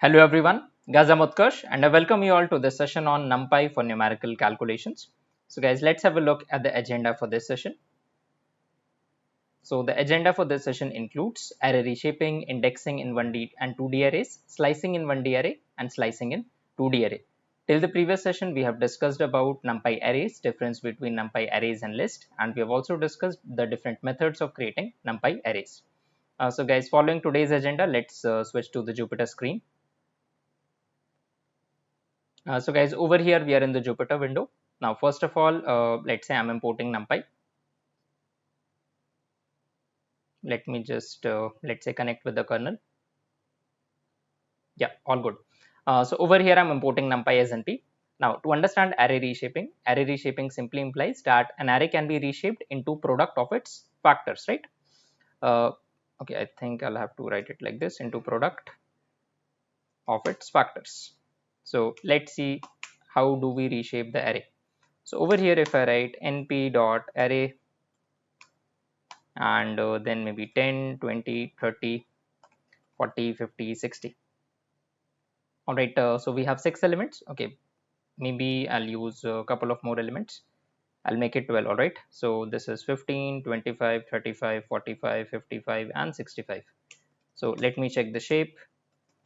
Hello everyone, Gaza Mutkarsh, and I welcome you all to this session on NumPy for numerical calculations. So guys, let's have a look at the agenda for this session. So the agenda for this session includes array reshaping, indexing in 1D and 2D arrays, slicing in 1D array and slicing in 2D array. Till the previous session, we have discussed about NumPy arrays, difference between NumPy arrays and list, and we have also discussed the different methods of creating NumPy arrays. So guys, following today's agenda, let's switch to the Jupyter screen. So guys, over here we are in the Jupyter window. Now, first of all, let's say I'm importing NumPy. Let me just, let's say, connect with the kernel. Yeah, all good. So over here I'm importing NumPy as NP. Now, to understand array reshaping simply implies that an array can be reshaped into product of its factors, right? Uh, okay, I think I'll have to write it like this, into product of its factors. So let's see how do we reshape the array. So over here, if I write np dot array and then maybe 10, 20, 30, 40, 50, 60. All right, so we have 6 elements. Okay, maybe I'll use a couple of more elements. I'll make it 12. All right, so this is 15, 25, 35, 45, 55 and 65. So let me check the shape.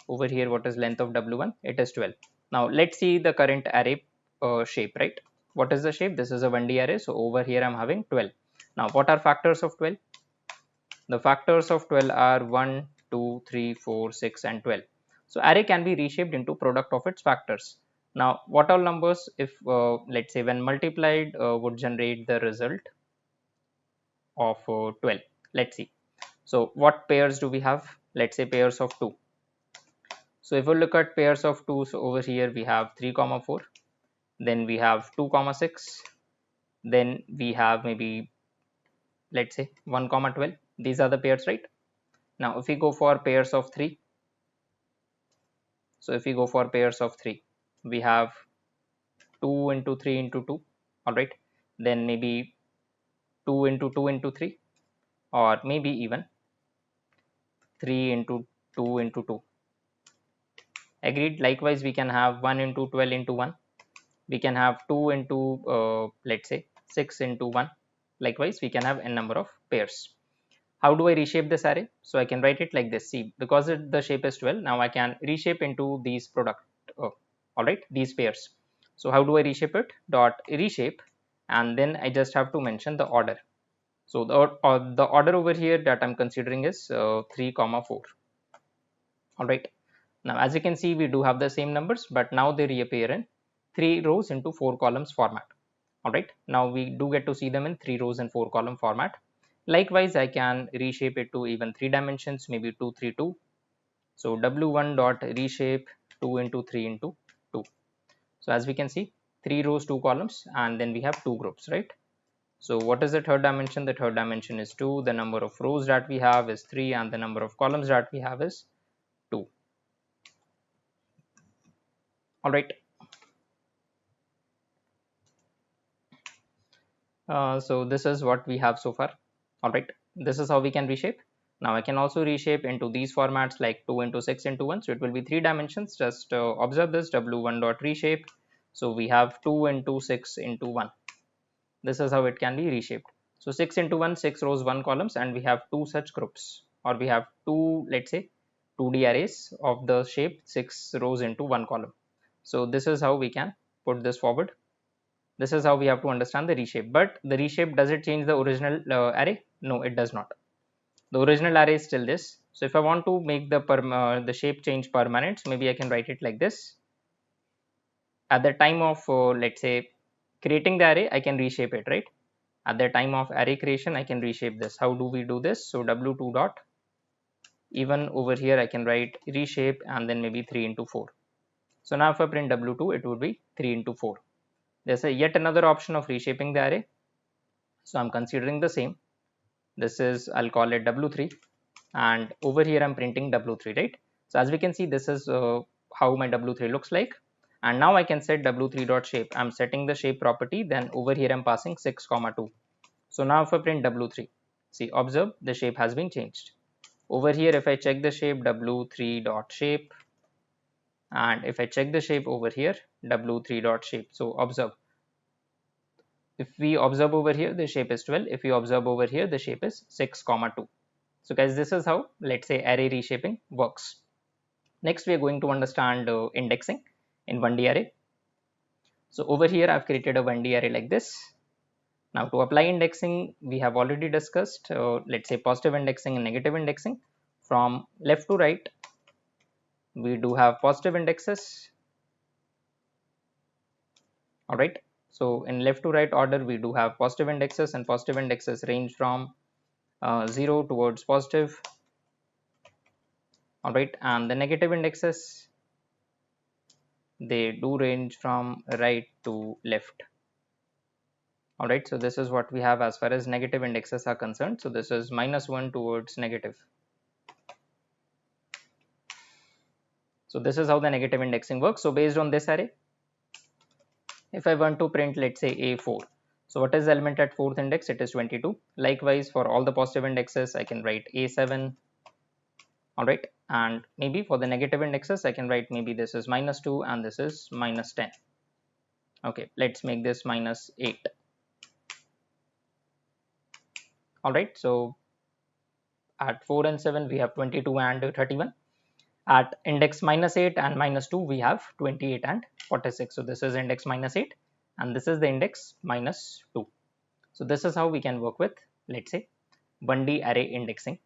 Over here, what is length of w1? It is 12. Now let's see the current array shape, right? What is the shape? This is a 1D array, so over here I'm having 12. Now what are factors of 12? The factors of 12 are 1, 2, 3, 4, 6 and 12. So array can be reshaped into product of its factors. Now what all numbers, if let's say when multiplied, would generate the result of 12? Let's see. So what pairs do we have? Let's say pairs of 2. So if we look at pairs of 2, so over here we have 3 comma 4, then we have 2 comma 6, then we have maybe, let's say, 1 comma 12. These are the pairs, right? Now if we go for pairs of 3, so if we go for pairs of 3, we have 2 into 3 into 2. All right, then maybe 2 into 2 into 3, or maybe even 3 into 2 into 2. Agreed. Likewise, we can have 1 into 12 into 1. We can have 2 into let's say 6 into 1. Likewise, we can have n number of pairs. How do I reshape this array? So I can write it like this. See, because the shape is 12, now I can reshape into these product. All right, these pairs. So how do I reshape it? Dot reshape, and then I just have to mention the order. So the order over here that I'm considering is 3 comma 4. All right. Now as you can see, we do have the same numbers, but now they reappear in 3 rows into 4 columns format. All right. Now we do get to see them in 3 rows and 4 column format. Likewise, I can reshape it to even 3 dimensions, maybe 2, 3, 2. So w1 dot reshape 2 into 3 into 2. So as we can see, 3 rows, 2 columns, and then we have 2 groups, right? So what is the third dimension? The third dimension is 2. The number of rows that we have is 3, and the number of columns that we have is 2. All right. So this is what we have so far. All right, this is how we can reshape. Now I can also reshape into these formats like 2 into 6 into 1. So it will be 3 dimensions. Just observe this w1 dot reshape. So we have 2 into 6 into 1. This is how it can be reshaped. So 6 into 1, 6 rows, 1 columns, and we have 2 such groups, or we have 2, let's say, 2D arrays of the shape 6 rows into 1 column. So this is how we can put this forward. This is how we have to understand the reshape. But the reshape, does it change the original array? No, it does not. The original array is still this. So if I want to make the shape change permanent, maybe I can write it like this. At the time of let's say creating the array, I can reshape it, right? At the time of array creation, I can reshape this. How do we do this? So w2 dot, even over here I can write reshape and then maybe 3 into 4. So now if I print w2, it would be 3 into 4. There's yet another option of reshaping the array. So I'm considering the same. This is, I'll call it w3, and over here I'm printing w3, right? So as we can see, this is how my w3 looks like. And now I can set w3 dot shape. I'm setting the shape property, then over here I'm passing 6 comma 2. So now if I print w3, see, observe, the shape has been changed. Over here if I check the shape w3 dot shape, and if I check the shape over here, w3 dot shape. So observe, if we observe over here, the shape is 12. If you observe over here, the shape is 6 comma 2. So guys, this is how, let's say, array reshaping works. Next, we are going to understand indexing in 1D array. So over here, I've created a 1D array like this. Now to apply indexing, we have already discussed, let's say, positive indexing and negative indexing. From left to right, we do have positive indexes. All right. So in left to right order, we do have positive indexes, and positive indexes range from 0 towards positive. All right. And the negative indexes, they do range from right to left. All right. So this is what we have as far as negative indexes are concerned. So this is -1 towards negative. So this is how the negative indexing works. So based on this array, if I want to print, let's say, A4, so what is the element at 4th index? It is 22. Likewise, for all the positive indexes, I can write A7. All right, and maybe for the negative indexes, I can write, maybe this is -2 and this is -10. Okay, let's make this -8. All right, so at 4 and 7, we have 22 and 31. At index -8 and -2, we have 28 and 46. So this is index -8 and this is the index -2. So this is how we can work with, let's say, 1D array indexing,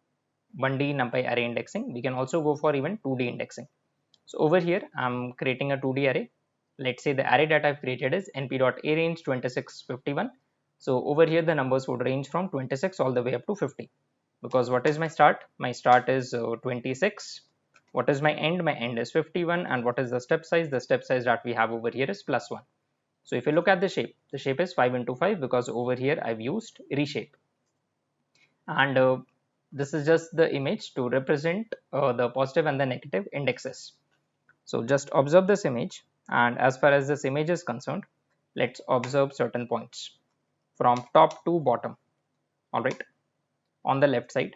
1D numpy array indexing. We can also go for even 2D indexing. So over here, I'm creating a 2D array. Let's say the array that I've created is np.arange 2651. So over here, the numbers would range from 26 all the way up to 50. Because what is my start? My start is 26. What is my end? My end is 51. And what is the step size? The step size that we have over here is +1. So if you look at the shape is 5 into 5, because over here I've used reshape. And this is just the image to represent the positive and the negative indexes. So just observe this image, and as far as this image is concerned, let's observe certain points from top to bottom. All right, on the left side,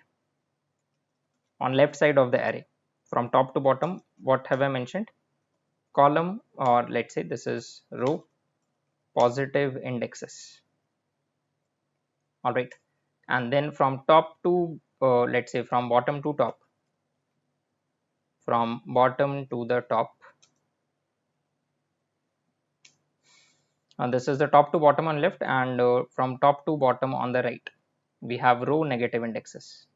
of the array, from top to bottom, what have I mentioned? Column, or let's say this is row, positive indexes. All right, and then from top to let's say from bottom to top, from bottom to the top, and this is the top to bottom on left, and from top to bottom on the right, we have row negative indexes.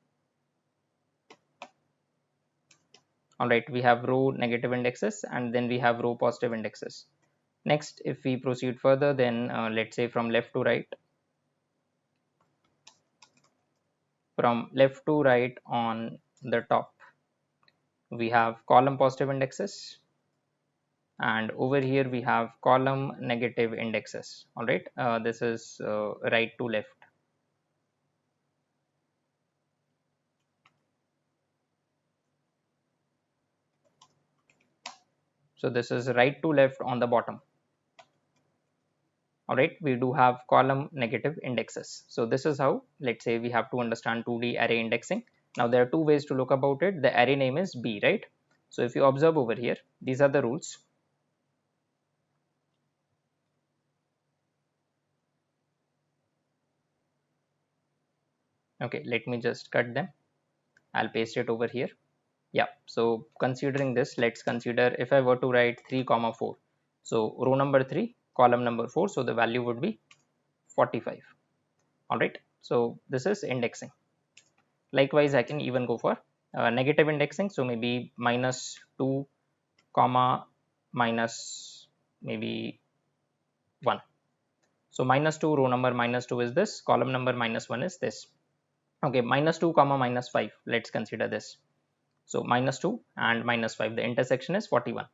All right, we have row negative indexes, and then we have row positive indexes. Next, if we proceed further, then let's say from left to right, on the top, we have column positive indexes, and over here we have column negative indexes. All right, this is right to left. So this is right to left on the bottom. All right, we do have column negative indexes. So this is how, let's say, we have to understand 2D array indexing. Now there are two ways to look about it. The array name is B, right? So if you observe over here, these are the rules. Okay, let me just cut them. I'll paste it over here. Yeah, so considering this, let's consider if I were to write 3 comma 4. So row number 3, column number 4, so the value would be 45. All right, so this is indexing. Likewise, I can even go for negative indexing. So maybe -2 comma minus maybe 1. So -2, row number -2 is this, column number -1 is this. Okay, -2 comma -5, let's consider this. So -2 and -5, the intersection is 41.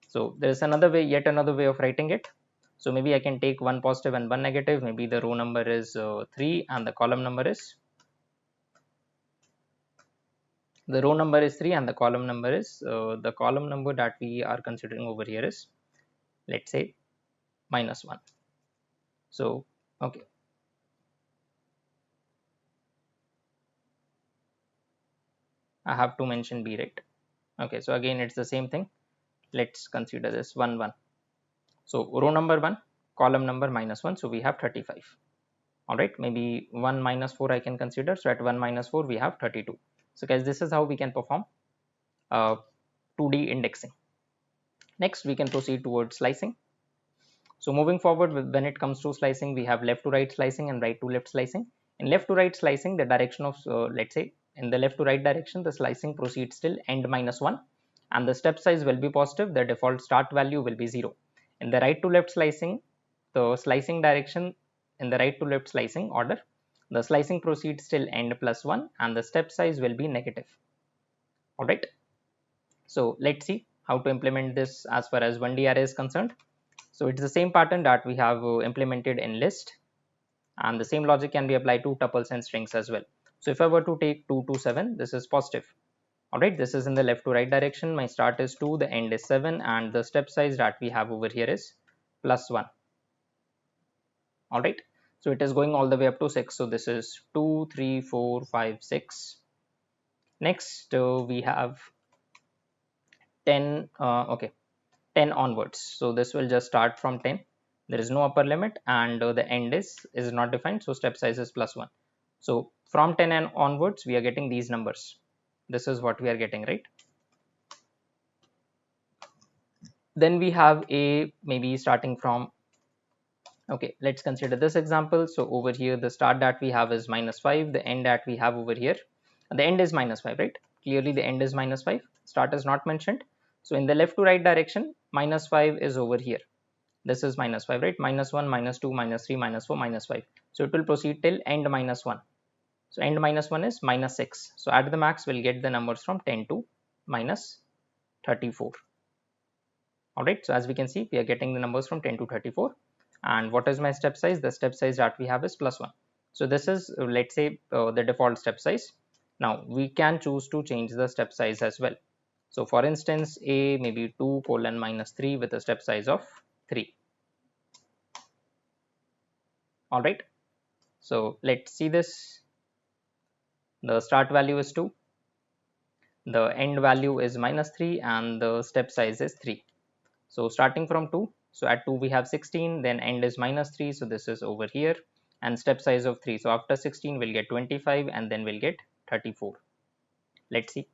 So there is yet another way of writing it. So maybe I can take one positive and one negative. Maybe the row number is 3 and the column number is, the row number is 3 and the column number is, the column number that we are considering over here is, let's say, -1. So okay, I have to mention B, right? Okay, so again it's the same thing. let's consider this 1 1. So row number 1, column number -1, so we have 35. All right, maybe 1 minus 4 I can consider, so at 1 minus 4 we have 32. So guys, this is how we can perform 2D indexing. Next we can proceed towards slicing. So moving forward, when it comes to slicing, we have left to right slicing and right to left slicing. In left to right slicing, the direction of let's say in the left to right direction, the slicing proceeds till end -1 and the step size will be positive, the default start value will be 0. In the right to left slicing, the slicing direction in the right to left slicing order, the slicing proceeds till end +1 and the step size will be negative. All right. So let's see how to implement this as far as 1D array is concerned. So it's the same pattern that we have implemented in list, and the same logic can be applied to tuples and strings as well. So if I were to take 2 to 7, this is positive. All right, this is in the left to right direction. My start is 2, the end is 7, and the step size that we have over here is +1. All right, so it is going all the way up to 6. So this is 2, 3, 4, 5, 6. Next we have 10. Okay, 10 onwards. So this will just start from 10. There is no upper limit and the end is not defined. So step size is +1. So from 10 and onwards, we are getting these numbers. This is what we are getting, right? Then we have a maybe starting from, okay, let's consider this example. So over here, the start that we have is -5. The end that we have over here, the end is -5, right? Clearly the end is -5. Start is not mentioned. So in the left to right direction, -5 is over here. This is -5, right? -1, -2, -3, -4, -5. So it will proceed till end -1. So end -1 is -6. So at the max, we'll get the numbers from 10 to -34. All right. So as we can see, we are getting the numbers from 10 to 34. And what is my step size? The step size that we have is +1. So this is, let's say, the default step size. Now we can choose to change the step size as well. So for instance, a maybe 2 colon -3 with a step size of 3. All right. So let's see this. The start value is 2. The end value is -3 and the step size is 3. So starting from 2, so at 2 we have 16, then end is -3, so this is over here, and step size of 3. So after 16 we'll get 25 and then we'll get 34. Let's see.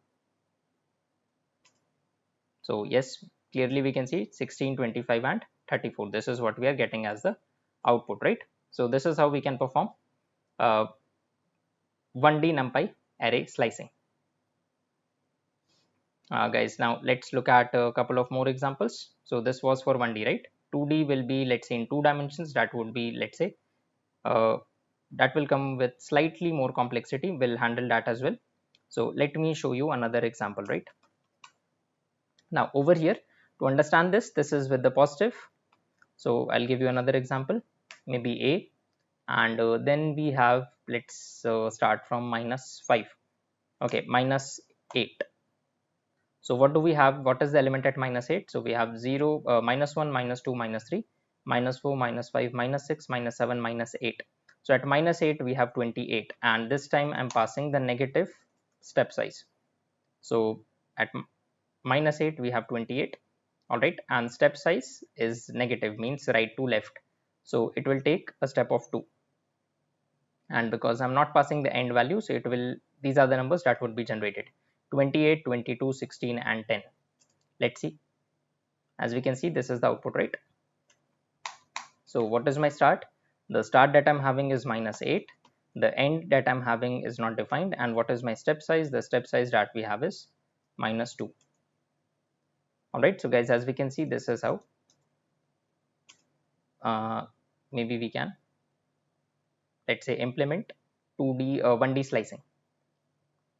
So yes, clearly we can see 16, 25 and 34. This is what we are getting as the output, right? So this is how we can perform 1D NumPy array slicing. Guys, now let's look at a couple of more examples. So this was for 1D, right? 2D will be, let's say, in 2 dimensions. That would be, let's say, that will come with slightly more complexity. We'll handle that as well. So let me show you another example, right? Now over here, to understand this, this is with the positive. So I'll give you another example, maybe A, and then we have, let's start from -5. Okay, -8. So what do we have? What is the element at -8? So we have 0, -1, -2, -3, -4, -5, -6, -7, -8. So at -8 we have 28, and this time I'm passing the negative step size. So at -8 we have 28. All right, and step size is negative, means right to left. So it will take a step of 2. And because I'm not passing the end value, so it will, these are the numbers that would be generated: 28, 22, 16 and 10. Let's see. As we can see, this is the output, right? So what is my start? The start that I'm having is -8. The end that I'm having is not defined. And what is my step size? The step size that we have is -2. All right, so guys, as we can see, this is how maybe we can, let's say, implement 2D 1D slicing.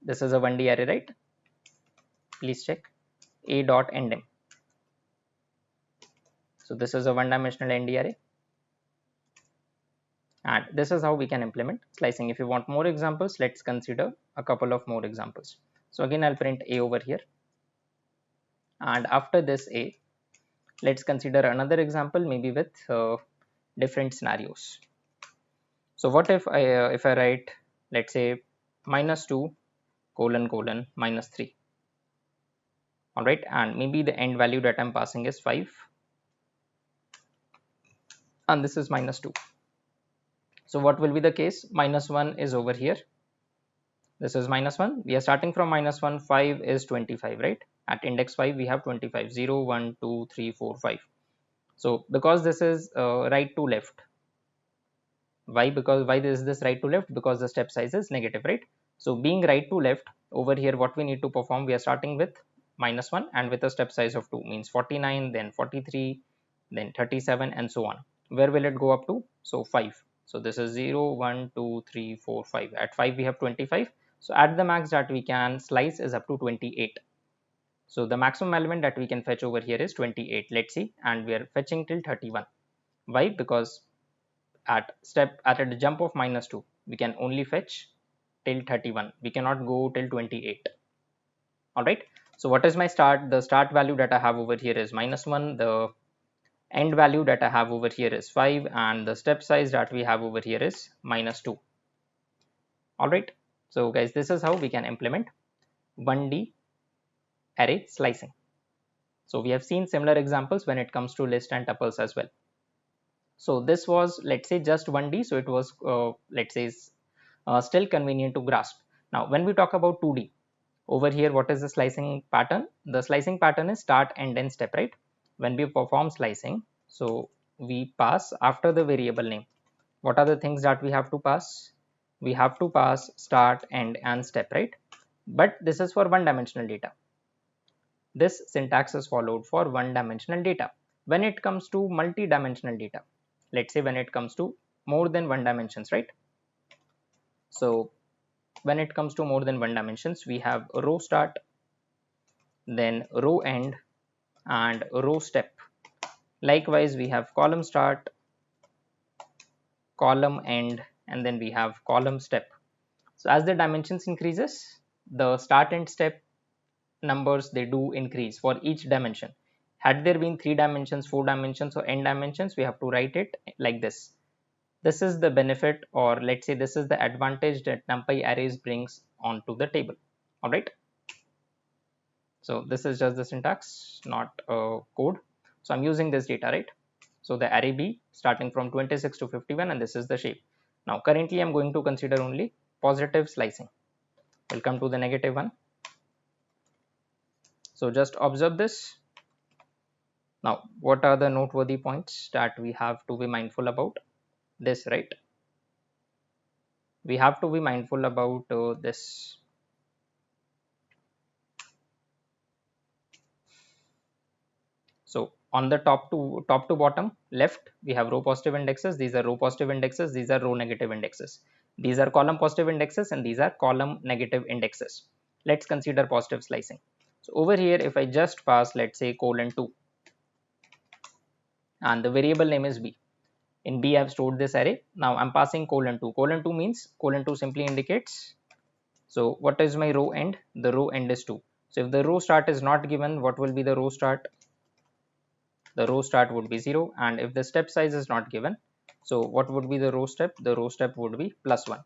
This is a 1D array, right? Please check a dot endm. So this is a one-dimensional ND array, and this is how we can implement slicing. If you want more examples, let's consider a couple of more examples. So again, I'll print A over here, and after this A, let's consider another example, maybe with different scenarios. So what if I write, let's say, -2 colon colon -3. all right, and maybe the end value that I'm passing is 5, and this is minus 2. So what will be the case? Minus 1 is over here, this is minus 1, we are starting from minus 1, 5 is 25, right? At index 5 we have 25, 0, 1, 2, 3, 4, 5. So because this is right to left, why? Because why is this right to left? Because the step size is negative, right? So being right to left, over here what we need to perform, we are starting with minus 1 and with a step size of 2, means 49, then 43, then 37, and so on. Where will it go up to? So 5. So this is 0, 1, 2, 3, 4, 5. At 5 we have 25. So at the max that we can slice is up to 28. So the maximum element that we can fetch over here is 28. Let's see, and we are fetching till 31. Why? Because at a jump of minus 2 we can only fetch till 31, we cannot go till 28. All right, so what is my start? The start value that I have over here is minus 1, the end value that I have over here is 5, and the step size that we have over here is minus 2. All right, so guys, this is how we can implement 1D array slicing. So we have seen similar examples when it comes to list and tuples as well. So this was, let's say, just 1D, so it was let's say still convenient to grasp. Now when we talk about 2D, over here what is the slicing pattern? The slicing pattern is start, end, and step, right? When we perform slicing, so we pass after the variable name. What are the things that we have to pass? We have to pass start, end, and step, right? But this is for one dimensional data. This syntax is followed for one dimensional data. When it comes to multi-dimensional data, let's say when it comes to more than one dimensions, right? So when it comes to more than one dimensions, we have row start, then row end, and row step. Likewise, we have column start, column end, and then we have column step. So as the dimensions increases, the start and step numbers, they do increase for each dimension. Had there been 3 dimensions, 4 dimensions, or n dimensions, we have to write it like this. This is the benefit, or let's say this is the advantage that NumPy arrays brings onto the table. All right, so this is just the syntax, not code. So I'm using this data, right? So the array B starting from 26 to 51, and this is the shape. Now currently I'm going to consider only positive slicing. We'll come to the negative one. So just observe this. Now what are the noteworthy points that we have to be mindful about? This, right? We have to be mindful about this. So on the top to bottom left, we have row positive indexes. These are row positive indexes. These are row negative indexes. These are column positive indexes, and these are column negative indexes. Let's consider positive slicing. So over here, if I just pass, let's say, :2, and the variable name is B. In B, I have stored this array. Now I'm passing :2. :2 means :2 simply indicates. So what is my row end? The row end is 2. So if the row start is not given, what will be the row start? The row start would be 0. And if the step size is not given, so what would be the row step? The row step would be +1.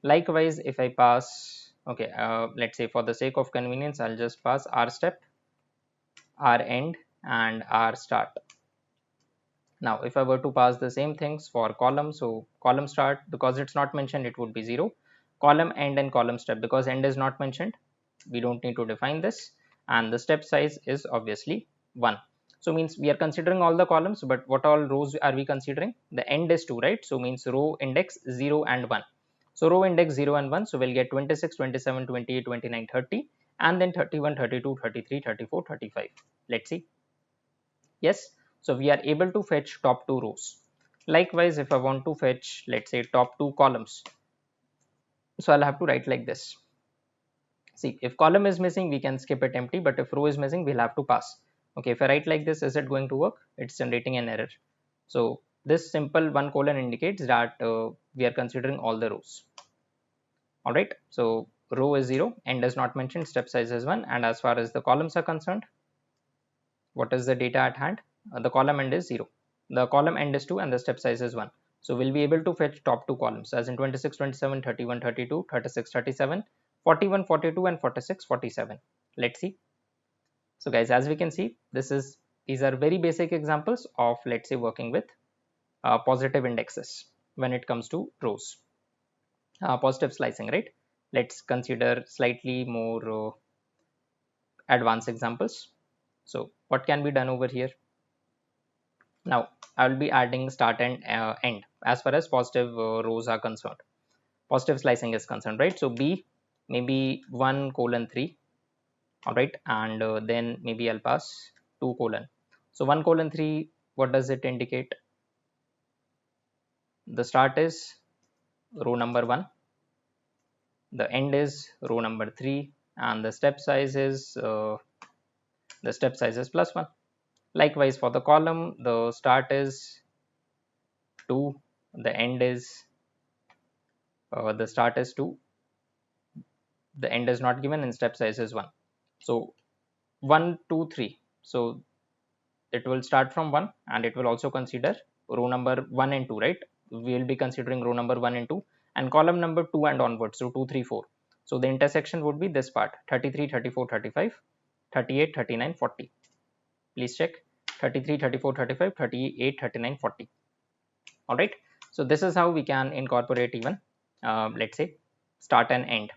Likewise, if I pass, okay, let's say for the sake of convenience, I'll just pass r step, r end, and r start. Now if I were to pass the same things for column, so column start, because it's not mentioned, it would be 0. Column end and column step, because end is not mentioned, we don't need to define this, and the step size is obviously 1. So means we are considering all the columns, but what all rows are we considering? The end is 2, right? So means row index 0 and 1. So row index 0 and 1, so we'll get 26, 27, 28, 29, 30, and then 31, 32, 33, 34, 35. Let's see. Yes, so we are able to fetch top 2 rows. Likewise, if I want to fetch, let's say, top 2 columns, so I'll have to write like this. See, if column is missing, we can skip it empty, but if row is missing, we'll have to pass. Okay, if I write like this, is it going to work? It's generating an error. So this simple 1: indicates that we are considering all the rows. All right, so row is 0, end is not mentioned, step size is 1, and as far as the columns are concerned, what is the data at hand? The column end is 0, the column end is 2, and the step size is 1. So we'll be able to fetch top 2 columns, as in 26, 27, 31, 32, 36, 37, 41, 42, and 46, 47. Let's see. So guys, as we can see, these are very basic examples of, let's say, working with positive indexes when it comes to rows. Positive slicing, right? Let's consider slightly more advanced examples. So what can be done over here? Now I will be adding start and end as far as positive rows are concerned, positive slicing is concerned, right? So B maybe 1:3, all right, and then maybe I'll pass 2 colon. So 1:3, what does it indicate? The start is row number 1, the end is row number 3, and the step size is +1. Likewise for the column, the start is 2, the end is the start is 2, the end is not given, and step size is 1. So 1 2 3, so it will start from 1 and it will also consider row number 1 and 2, right? We will be considering row number 1 and 2 and column number 2 and onwards, so 2 3 4. So the intersection would be this part: 33 34 35 38 39 40. Please check: 33 34 35 38 39 40. All right, so this is how we can incorporate even let's say start and end.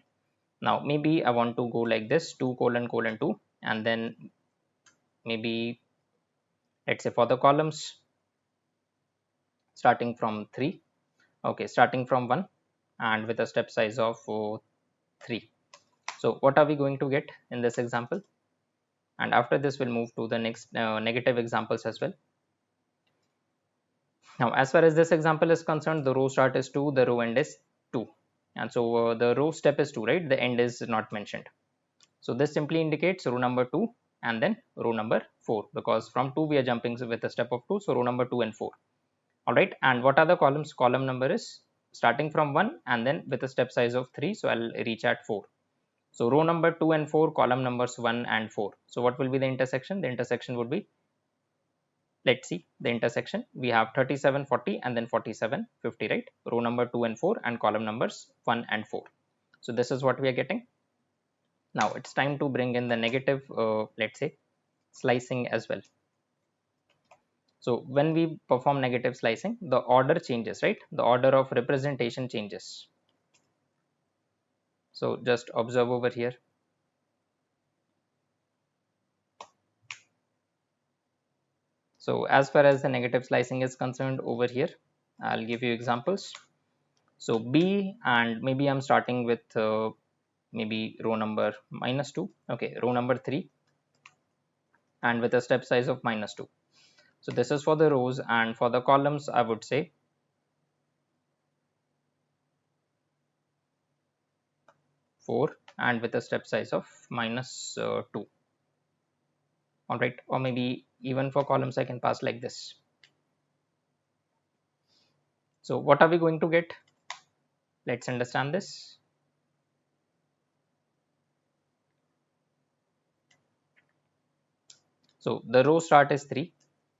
Now maybe I want to go like this: 2 colon colon 2, and then maybe let's say for the columns starting from 3, okay, starting from 1 and with a step size of 3. So what are we going to get in this example? And after this we'll move to the next negative examples as well. Now as far as this example is concerned, the row start is 2, the row end is 2, and so the row step is 2, right? The end is not mentioned. So this simply indicates row number 2 and then row number 4, because from 2 we are jumping with a step of 2, so row number 2 and 4. All right, and what are the columns? Column number is starting from 1 and then with a step size of 3, so I'll reach at 4. So row number 2 and 4, column numbers 1 and 4. So what will be the intersection? The intersection would be, let's see the intersection. We have 37 40 and then 47 50, right? Row number 2 and 4 and column numbers 1 and 4. So this is what we are getting. Now it's time to bring in the negative let's say slicing as well. So when we perform negative slicing, the order changes, right? The order of representation changes. So just observe over here. So as far as the negative slicing is concerned over here, I'll give you examples. So B, and maybe I'm starting with maybe row number -2, okay, row number 3, and with a step size of -2. So this is for the rows, and for the columns I would say 4 and with a step size of -2. All right, or maybe even for columns I can pass like this. So what are we going to get? Let's understand this. So the row start is 3.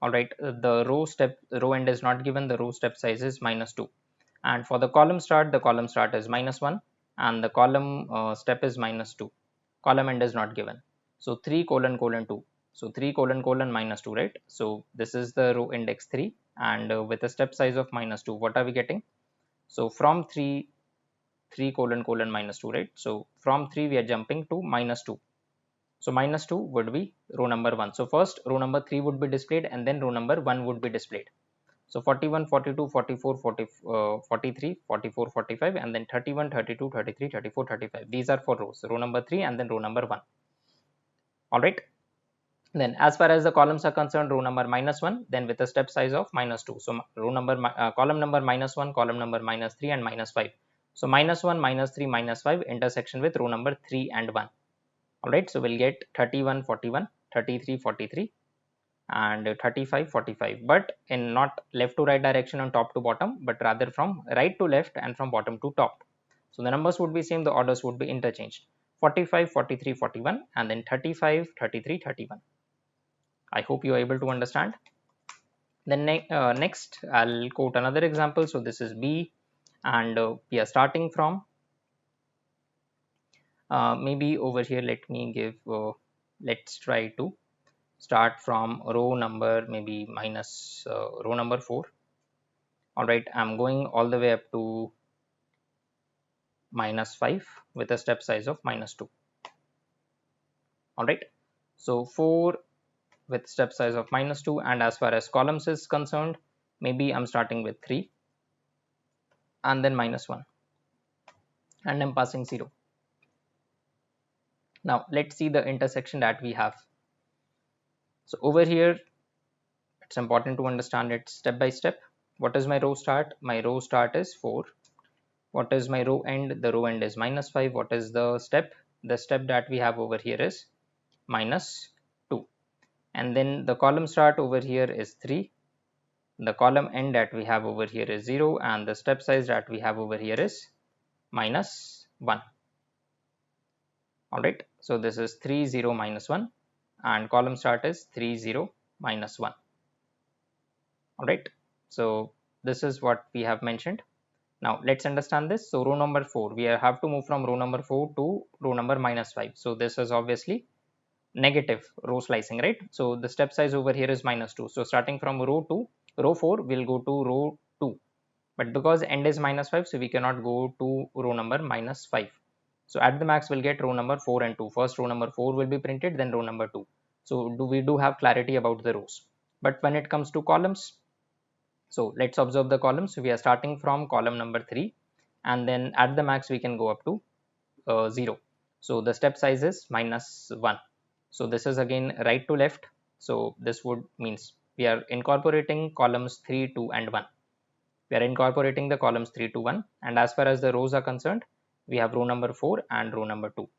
All right, the row end is not given, the row step size is -2. And for the column start is -1, and the column step is -2. Column end is not given. So 3 colon colon 2. So 3 colon colon -2, right? So this is the row index 3, and with a step size of -2, what are we getting? So from 3 colon colon -2, right? So from 3 we are jumping to -2. So -2 would be row number 1. So first row number 3 would be displayed and then row number 1 would be displayed. So 41 42 44 40, 43 44 45, and then 31 32 33 34 35. These are for rows, row number 3 and then row number 1. All right, then as far as the columns are concerned, row number -1, then with a step size of -2. So row number column number -1, column number -3 and -5. So -1 -3 -5 intersection with row number 3 and 1. All right, so we'll get 31 41 33 43 and 35 45, but in not left to right direction on top to bottom, but rather from right to left and from bottom to top. So the numbers would be same, the orders would be interchanged: 45 43 41 and then 35 33 31. I hope you are able to understand. Then next I'll quote another example. So this is B, and we are starting from maybe over here, let me give let's try to start from row number maybe minus row number 4. All right, I'm going all the way up to minus 5 with a step size of minus 2. All right, so 4 with step size of minus 2, and as far as columns is concerned, maybe I'm starting with 3 and then minus 1 and I'm passing 0. Now let's see the intersection that we have. So over here, it's important to understand it step by step. What is my row start? My row start is 4. What is my row end? The row end is minus 5. What is the step? The step that we have over here is minus 2. And then the column start over here is 3. The column end that we have over here is 0, and the step size that we have over here is minus 1. Alright, so this is 3 0 minus 1, and column start is 3 0 minus 1. Alright, so this is what we have mentioned. Now let's understand this. So row number 4, we have to move from row number 4 to row number minus 5. So this is obviously negative row slicing, right? So the step size over here is minus 2. So starting from row 4, we'll go to row 2. But because end is minus 5, so we cannot go to row number minus 5. So at the max, we'll get row number 4 and 2. First row number 4 will be printed, then row number 2. So we do have clarity about the rows. But when it comes to columns, so let's observe the columns. So we are starting from column number 3, and then at the max we can go up to 0. So the step size is minus 1. So this is again right to left. So this would means we are incorporating columns 3, 2 and 1. We are incorporating the columns 3 to 1, and as far as the rows are concerned, we have row number 4 and row number 2.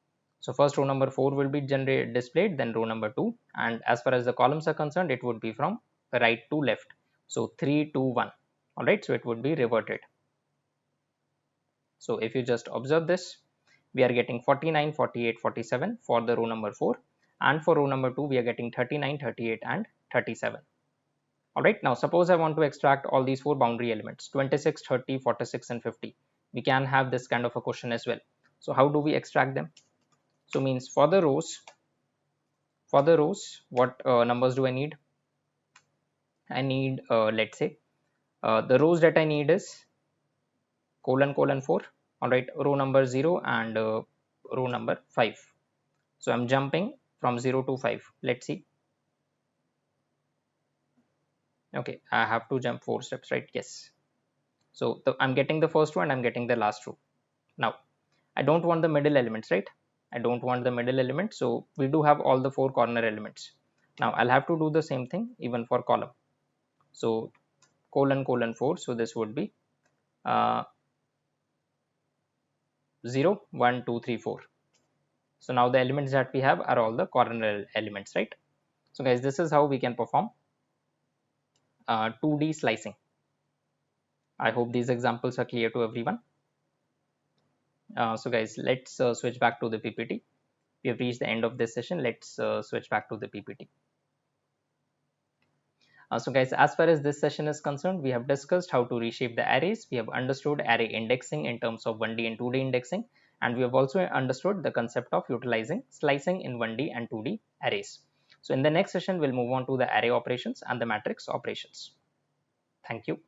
So first row number 4 will be displayed, then row number 2, and as far as the columns are concerned, it would be from right to left. So 3 2 1. All right, so it would be reverted. So if you just observe this, we are getting 49 48 47 for the row number 4, and for row number 2 we are getting 39 38 and 37. Alright, now suppose I want to extract all these 4 boundary elements 26 30 46 and 50. We can have this kind of a question as well. So how do we extract them? So means for the rows, what numbers do I need? I need let's say the rows that I need is colon 4. Alright, row number 0 and row number 5. So I'm jumping from 0 to 5. Let's see. Okay, I have to jump 4 steps, right? Yes. So I'm getting the first row and I'm getting the last row. Now I don't want the middle elements, right? I don't want the middle element. So we do have all the 4 corner elements. Now I'll have to do the same thing even for column. So colon 4. So this would be 0 1 2 3 4. So now the elements that we have are all the corner elements, right? So guys, this is how we can perform 2D slicing. I hope these examples are clear to everyone. So guys, let's switch back to the PPT. We have reached the end of this session. Let's switch back to the PPT. So guys, as far as this session is concerned, we have discussed how to reshape the arrays. We have understood array indexing in terms of 1D and 2D indexing, and we have also understood the concept of utilizing slicing in 1D and 2D arrays. So in the next session, we'll move on to the array operations and the matrix operations. Thank you.